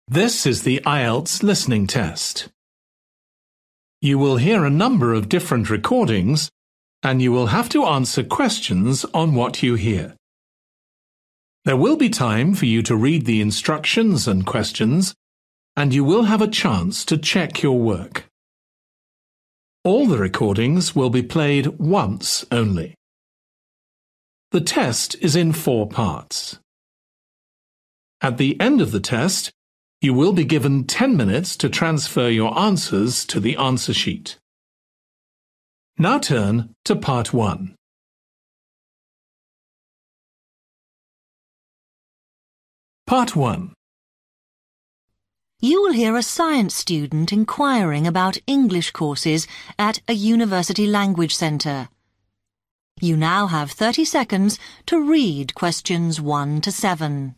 This is the IELTS listening test. You will hear a number of different recordings, and you will have to answer questions on what you hear. There will be time for you to read the instructions and questions, and you will have a chance to check your work. All the recordings will be played once only. The test is in 4 parts. At the end of the test, you will be given 10 minutes to transfer your answers to the answer sheet. Now turn to Part 1. Part 1. You will hear a science student inquiring about English courses at a university language centre. You now have 30 seconds to read questions 1 to 7.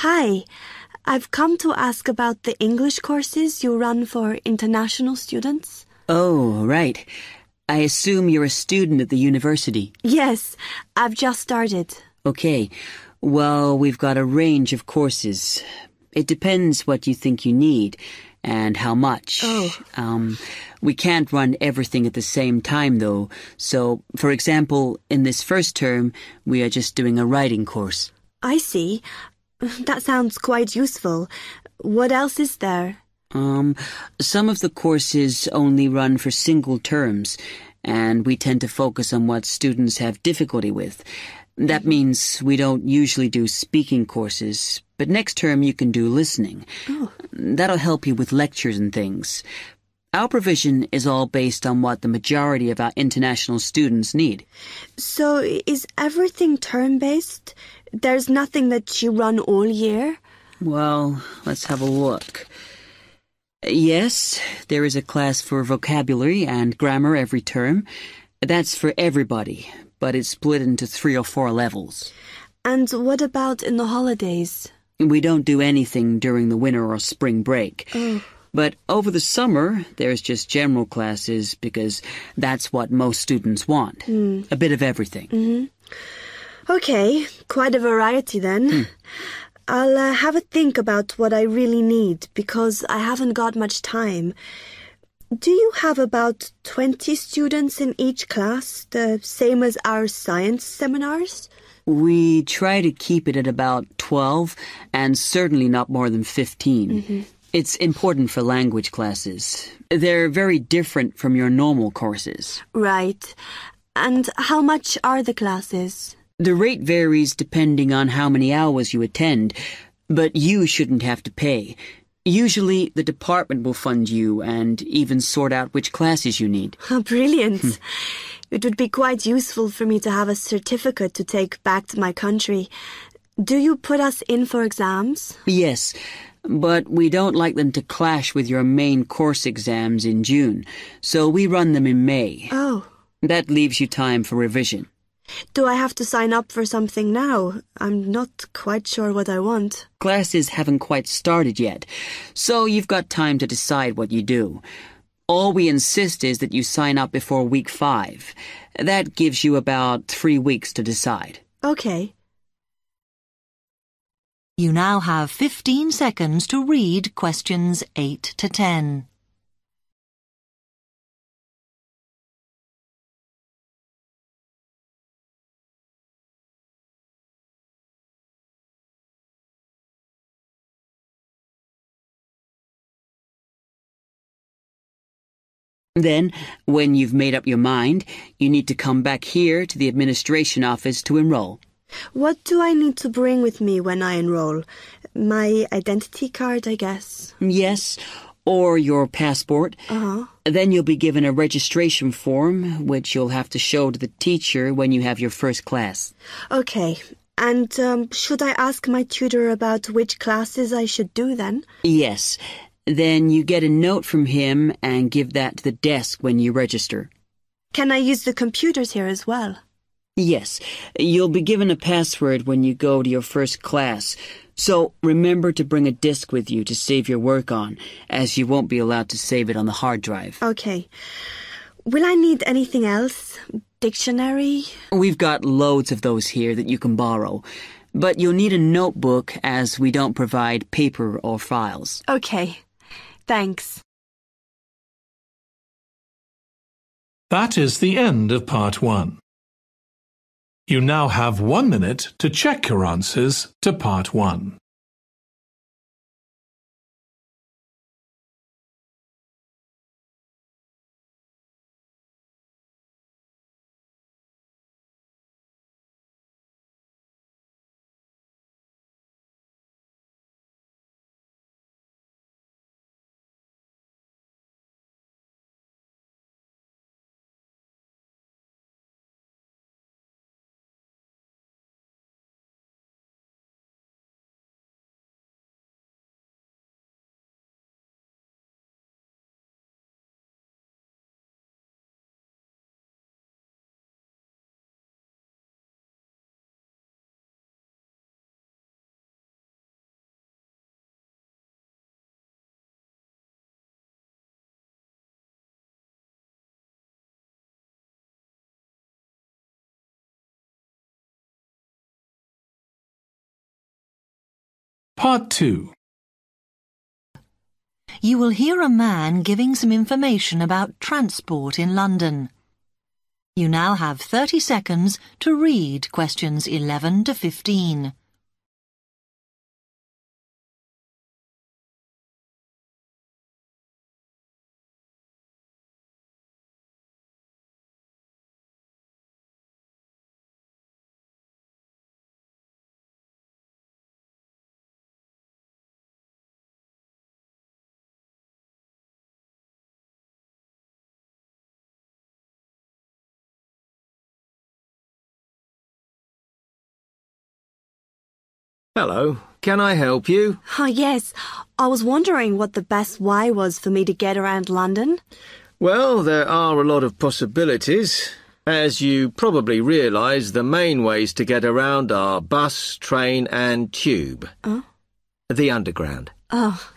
Hi, I've come to ask about the English courses you run for international students. Oh, right. I assume you're a student at the university. Yes, I've just started. Okay. Well, we've got a range of courses. It depends what you think you need and how much. Oh. We can't run everything at the same time, though. So, for example, in this first term, we are just doing a writing course. I see. That sounds quite useful. What else is there? Some of the courses only run for single terms, and we tend to focus on what students have difficulty with. That means we don't usually do speaking courses, but next term you can do listening. Oh. That'll help you with lectures and things. Our provision is all based on what the majority of our international students need. So is everything term-based? There's nothing that you run all year? Well, let's have a look. Yes, there is a class for vocabulary and grammar every term. That's for everybody, but it's split into 3 or 4 levels. And what about in the holidays? We don't do anything during the winter or spring break. Oh. But over the summer, there's just general classes because that's what most students want. A bit of everything. Mm-hmm. Okay, quite a variety then. I'll have a think about what I really need because I haven't got much time. Do you have about 20 students in each class, the same as our science seminars? We try to keep it at about 12 and certainly not more than 15. It's important for language classes. They're very different from your normal courses. Right. And how much are the classes? The rate varies depending on how many hours you attend, but you shouldn't have to pay. Usually, the department will fund you and even sort out which classes you need. Brilliant. It would be quite useful for me to have a certificate to take back to my country. Do you put us in for exams? Yes, but we don't like them to clash with your main course exams in June, so we run them in May. Oh. That leaves you time for revision. Do I have to sign up for something now? I'm not quite sure what I want. Classes haven't quite started yet, so you've got time to decide what you do. All we insist is that you sign up before week 5. That gives you about 3 weeks to decide. Okay. You now have 15 seconds to read questions 8 to 10. Then, when you've made up your mind, you need to come back here to the administration office to enroll. What do I need to bring with me when I enroll? My identity card, I guess. Yes, or your passport. Uh-huh. Then you'll be given a registration form, which you'll have to show to the teacher when you have your first class. Okay. And should I ask my tutor about which classes I should do then? Yes. Then you get a note from him and give that to the desk when you register. Can I use the computers here as well? Yes. You'll be given a password when you go to your first class. So remember to bring a disk with you to save your work on, as you won't be allowed to save it on the hard drive. Okay. Will I need anything else? Dictionary? We've got loads of those here that you can borrow. But you'll need a notebook as we don't provide paper or files. Okay. Thanks. That is the end of part 1. You now have 1 minute to check your answers to part 1. Part 2. You will hear a man giving some information about transport in London. You now have 30 seconds to read questions 11 to 15. Hello, can I help you? Oh, yes. I was wondering what the best way was for me to get around London. Well, there are a lot of possibilities. As you probably realise, the main ways to get around are bus, train and tube. Oh? The underground. Oh.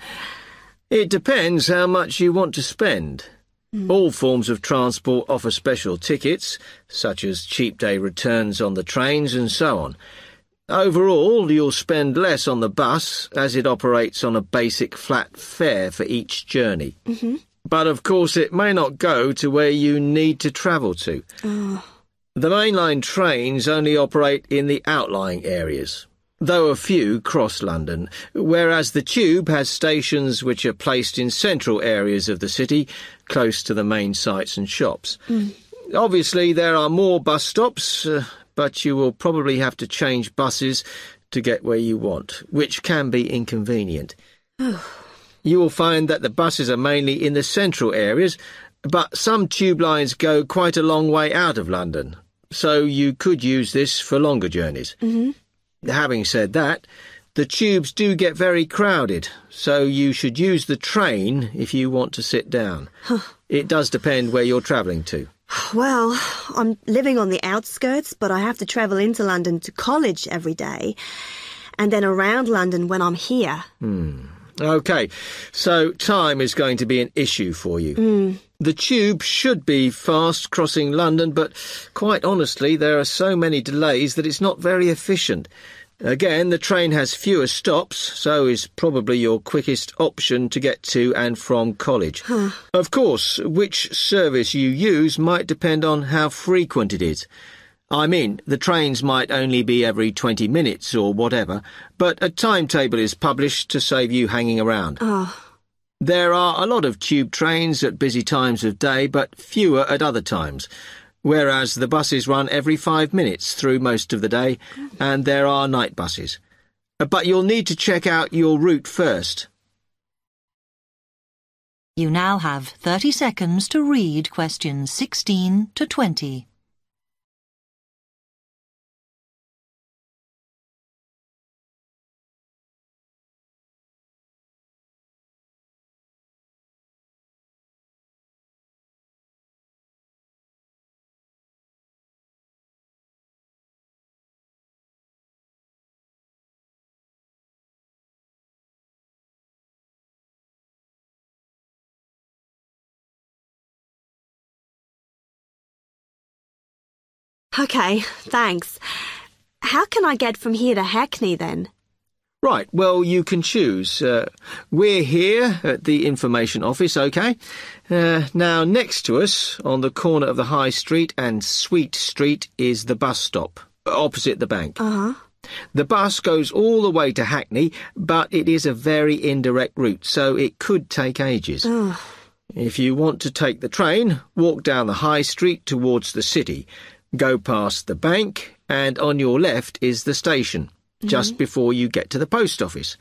It depends how much you want to spend. All forms of transport offer special tickets, such as cheap day returns on the trains and so on. Overall, you'll spend less on the bus, as it operates on a basic flat fare for each journey. But of course it may not go to where you need to travel to. Oh. The mainline trains only operate in the outlying areas, though a few cross London, whereas the tube has stations which are placed in central areas of the city, close to the main sites and shops. Obviously there are more bus stops, but you will probably have to change buses to get where you want, which can be inconvenient. You will find that the buses are mainly in the central areas, but some tube lines go quite a long way out of London, so you could use this for longer journeys. Having said that, the tubes do get very crowded, so you should use the train if you want to sit down. It does depend where you're travelling to. Well, I'm living on the outskirts, but I have to travel into London to college every day, and then around London when I'm here. OK, so time is going to be an issue for you. The tube should be fast crossing London, but quite honestly, there are so many delays that it's not very efficient. Again, the train has fewer stops, so is probably your quickest option to get to and from college. Of course, which service you use might depend on how frequent it is. I mean, the trains might only be every 20 minutes or whatever, but a timetable is published to save you hanging around. There are a lot of tube trains at busy times of day, but fewer at other times, whereas the buses run every 5 minutes through most of the day, and there are night buses. But you'll need to check out your route first. You now have 30 seconds to read questions 16 to 20. Okay, thanks. How can I get from here to Hackney then? Right, well, you can choose. We're here at the information office, OK? Now, next to us, on the corner of the High Street and Sweet Street, is the bus stop, opposite the bank. Uh-huh. The bus goes all the way to Hackney, but it is a very indirect route, so it could take ages. Ugh. If you want to take the train, walk down the High Street towards the city, go past the bank, and on your left is the station, just before you get to the post office.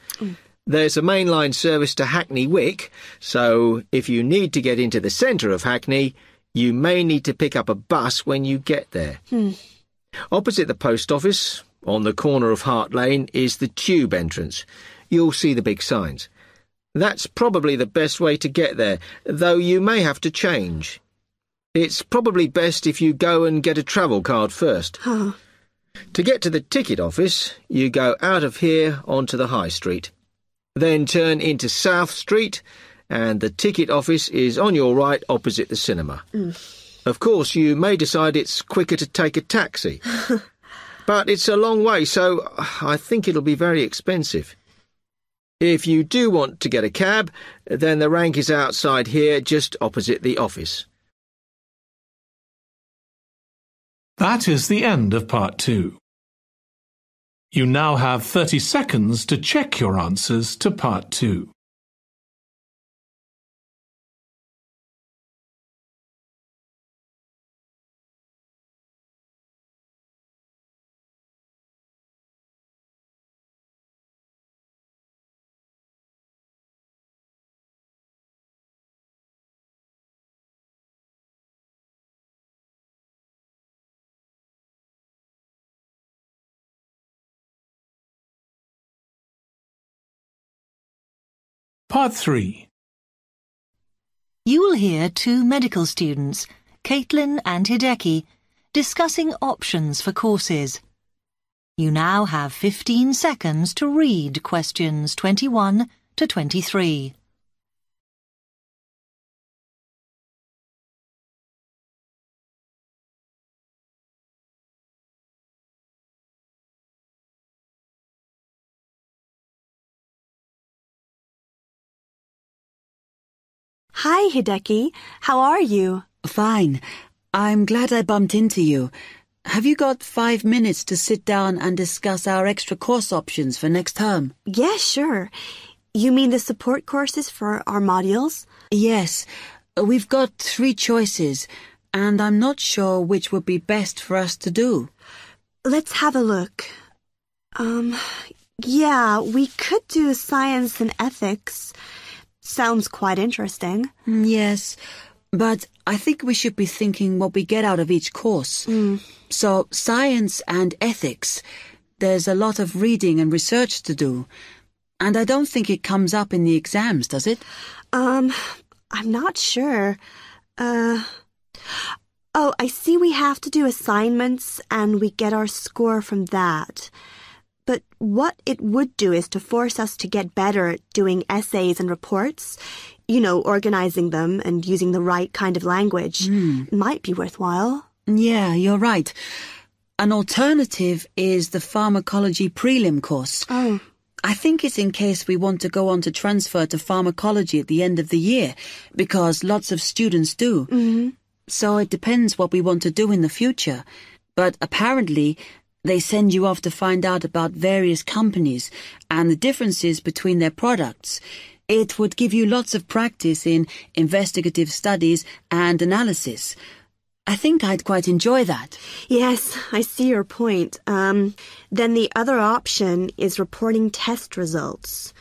There's a mainline service to Hackney Wick, so if you need to get into the centre of Hackney, you may need to pick up a bus when you get there. Opposite the post office, on the corner of Hart Lane, is the tube entrance. You'll see the big signs. That's probably the best way to get there, though you may have to change. It's probably best if you go and get a travel card first. Oh. To get to the ticket office, you go out of here onto the High Street. Then turn into South Street, and the ticket office is on your right opposite the cinema. Of course, you may decide it's quicker to take a taxi. But it's a long way, so I think it'll be very expensive. If you do want to get a cab, then the rank is outside here, just opposite the office. That is the end of part 2. You now have 30 seconds to check your answers to part 2. Part 3. You will hear two medical students, Caitlin and Hideki, discussing options for courses. You now have 15 seconds to read questions 21 to 23. Hi, Hideki. How are you? Fine. I'm glad I bumped into you. Have you got 5 minutes to sit down and discuss our extra course options for next term? Yeah, sure. You mean the support courses for our modules? Yes. We've got 3 choices, and I'm not sure which would be best for us to do. Let's have a look. Yeah, we could do science and ethics. Sounds quite interesting. Yes, but I think we should be thinking what we get out of each course. So, science and ethics, there's a lot of reading and research to do. And I don't think it comes up in the exams, does it? I'm not sure. Oh, I see we have to do assignments and we get our score from that. But what it would do is to force us to get better at doing essays and reports. You know, organizing them and using the right kind of language. Might be worthwhile. Yeah, you're right. An alternative is the pharmacology prelim course. Oh. I think it's in case we want to go on to transfer to pharmacology at the end of the year, because lots of students do. So it depends what we want to do in the future. But apparently, they send you off to find out about various companies and the differences between their products. It would give you lots of practice in investigative studies and analysis. I think I'd quite enjoy that. Yes, I see your point. Then the other option is reporting test results.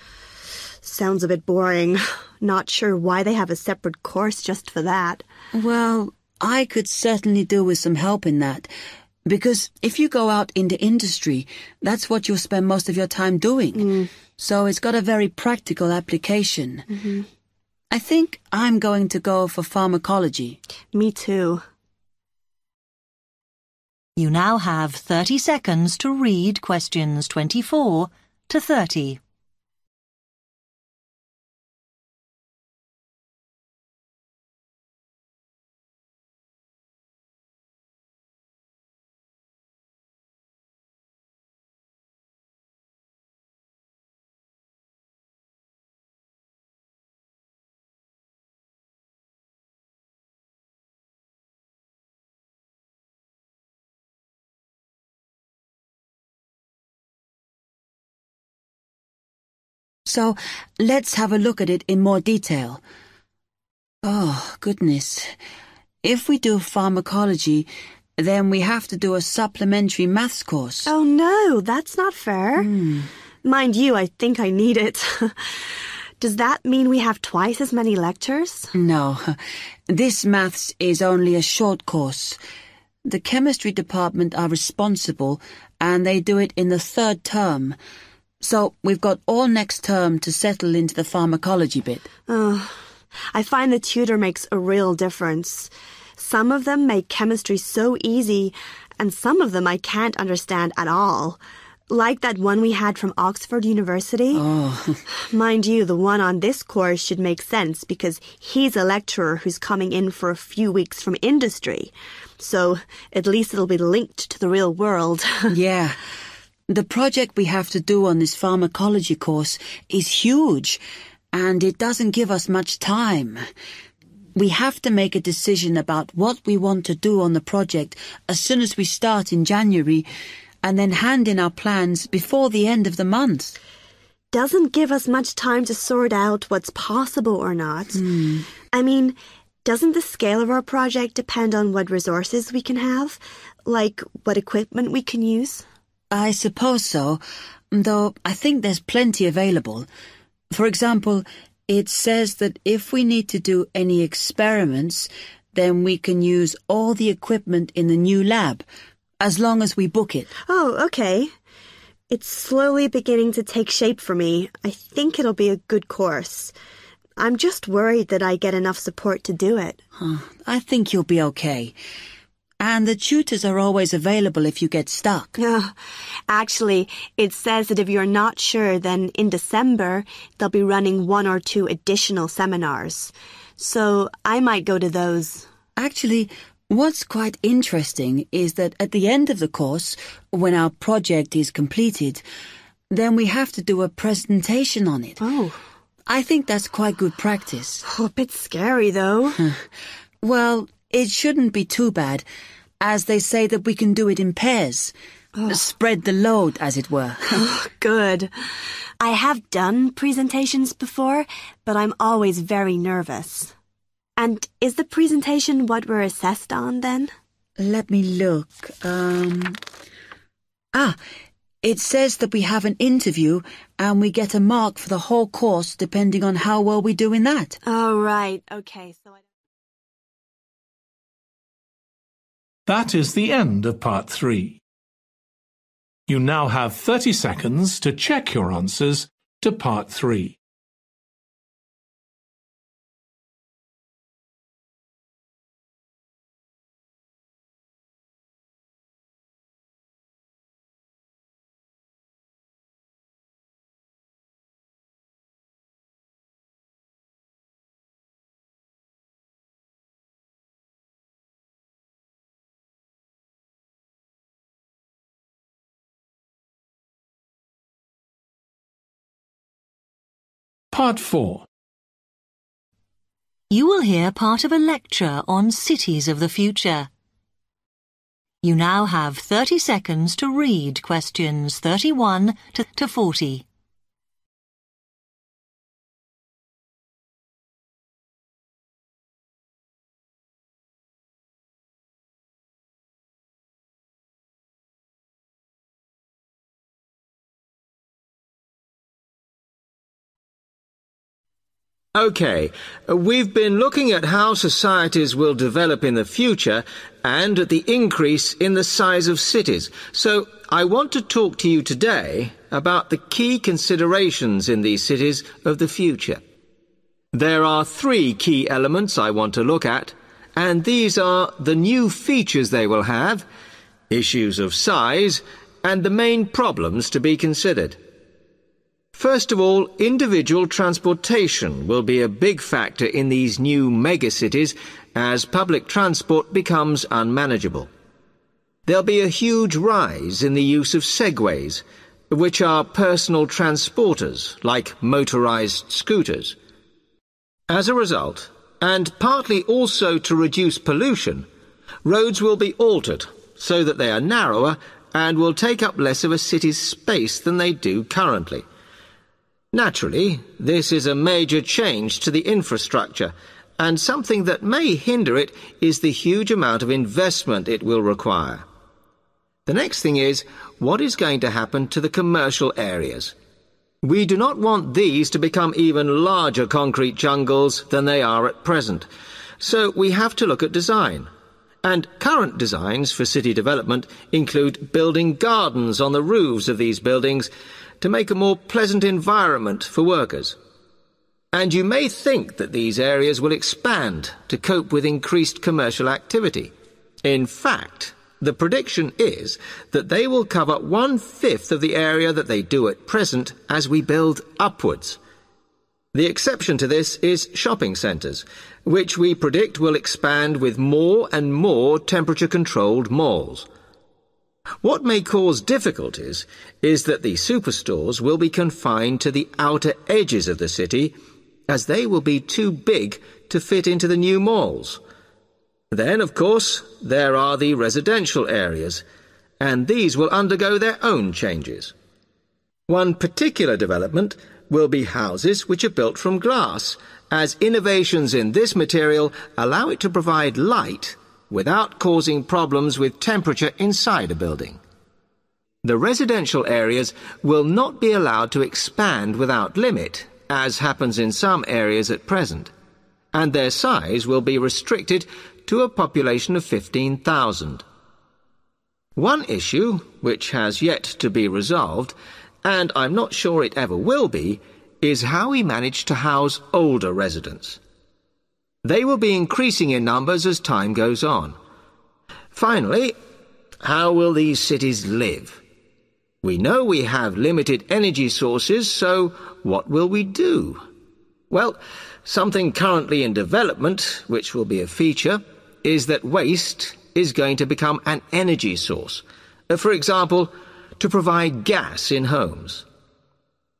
Sounds a bit boring. Not sure why they have a separate course just for that. Well, I could certainly do with some help in that. Because if you go out into industry, that's what you'll spend most of your time doing. So it's got a very practical application. I think I'm going to go for pharmacology. Me too. You now have 30 seconds to read questions 24 to 30. So let's have a look at it in more detail. Oh, goodness. If we do pharmacology, then we have to do a supplementary maths course. Oh no, that's not fair. Mind you, I think I need it. Does that mean we have twice as many lectures? No, this maths is only a short course. The chemistry department are responsible and they do it in the 3rd term. So we've got all next term to settle into the pharmacology bit. I find the tutor makes a real difference. Some of them make chemistry so easy, and some of them I can't understand at all. Like that one we had from Oxford University. Mind you, the one on this course should make sense because he's a lecturer who's coming in for a few weeks from industry. So at least it'll be linked to the real world. Yeah. The project we have to do on this pharmacology course is huge, and it doesn't give us much time. We have to make a decision about what we want to do on the project as soon as we start in January, and then hand in our plans before the end of the month. Doesn't give us much time to sort out what's possible or not. I mean, doesn't the scale of our project depend on what resources we can have? Like what equipment we can use? I suppose so, though I think there's plenty available. For example, it says that if we need to do any experiments, then we can use all the equipment in the new lab, as long as we book it. Oh, okay. It's slowly beginning to take shape for me. I think it'll be a good course. I'm just worried that I get enough support to do it. I think you'll be okay. And the tutors are always available if you get stuck. Actually, it says that if you're not sure, then in December, they'll be running 1 or 2 additional seminars. So I might go to those. Actually, what's quite interesting is that at the end of the course, when our project is completed, then we have to do a presentation on it. Oh. I think that's quite good practice. A bit scary, though. Well, it shouldn't be too bad, as they say that we can do it in pairs. Spread the load, as it were. Good. I have done presentations before, but I'm always very nervous. And is the presentation what we're assessed on, then? Let me look. It says that we have an interview and we get a mark for the whole course depending on how well we do in that. Oh, right. Okay, so That is the end of part 3. You now have 30 seconds to check your answers to part 3. Part 4. You will hear part of a lecture on cities of the future. You now have 30 seconds to read questions 31 to 40. OK, we've been looking at how societies will develop in the future and at the increase in the size of cities. So I want to talk to you today about the key considerations in these cities of the future. There are 3 key elements I want to look at, and these are the new features they will have, issues of size, and the main problems to be considered. First of all, individual transportation will be a big factor in these new megacities as public transport becomes unmanageable. There'll be a huge rise in the use of segways, which are personal transporters like motorized scooters. As a result, and partly also to reduce pollution, roads will be altered so that they are narrower and will take up less of a city's space than they do currently. Naturally, this is a major change to the infrastructure, and something that may hinder it is the huge amount of investment it will require. The next thing is, what is going to happen to the commercial areas? We do not want these to become even larger concrete jungles than they are at present, so we have to look at design. And current designs for city development include building gardens on the roofs of these buildings to make a more pleasant environment for workers. And you may think that these areas will expand to cope with increased commercial activity. In fact, the prediction is that they will cover 1/5 of the area that they do at present as we build upwards. The exception to this is shopping centres, which we predict will expand with more and more temperature-controlled malls. What may cause difficulties is that the superstores will be confined to the outer edges of the city, as they will be too big to fit into the new malls. Then, of course, there are the residential areas, and these will undergo their own changes. One particular development will be houses which are built from glass, as innovations in this material allow it to provide light without causing problems with temperature inside a building. The residential areas will not be allowed to expand without limit, as happens in some areas at present, and their size will be restricted to a population of 15,000. One issue, which has yet to be resolved, and I'm not sure it ever will be, is how we manage to house older residents. They will be increasing in numbers as time goes on. Finally, how will these cities live? We know we have limited energy sources, so what will we do? Well, something currently in development, which will be a feature, is that waste is going to become an energy source. For example, to provide gas in homes.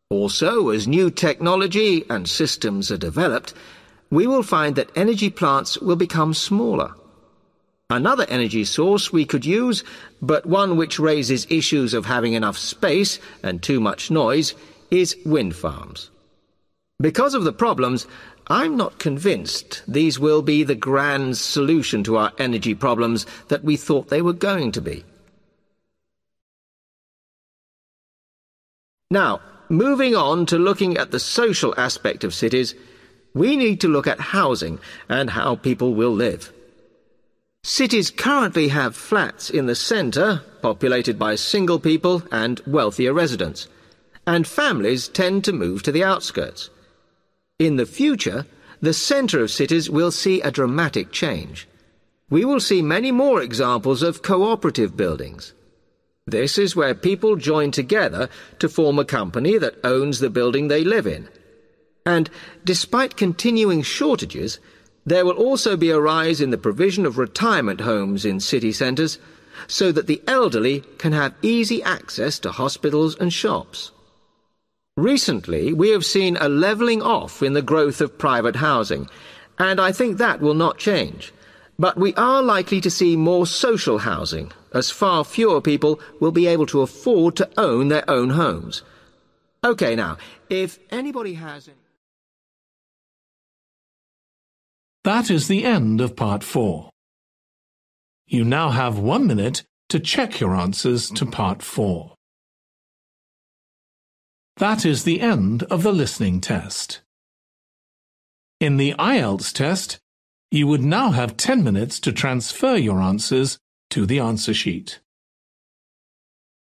Also, as new technology and systems are developed, we will find that energy plants will become smaller. Another energy source we could use, but one which raises issues of having enough space and too much noise, is wind farms. Because of the problems, I'm not convinced these will be the grand solution to our energy problems that we thought they were going to be. Now, moving on to looking at the social aspect of cities, we need to look at housing and how people will live. Cities currently have flats in the centre, populated by single people and wealthier residents, and families tend to move to the outskirts. In the future, the centre of cities will see a dramatic change. We will see many more examples of cooperative buildings. This is where people join together to form a company that owns the building they live in. And despite continuing shortages, there will also be a rise in the provision of retirement homes in city centres, so that the elderly can have easy access to hospitals and shops. Recently, we have seen a levelling off in the growth of private housing, and I think that will not change. But we are likely to see more social housing, as far fewer people will be able to afford to own their own homes. OK, now, if anybody has any... That is the end of Part 4. You now have 1 minute to check your answers to Part 4. That is the end of the listening test. In the IELTS test, you would now have 10 minutes to transfer your answers to the answer sheet.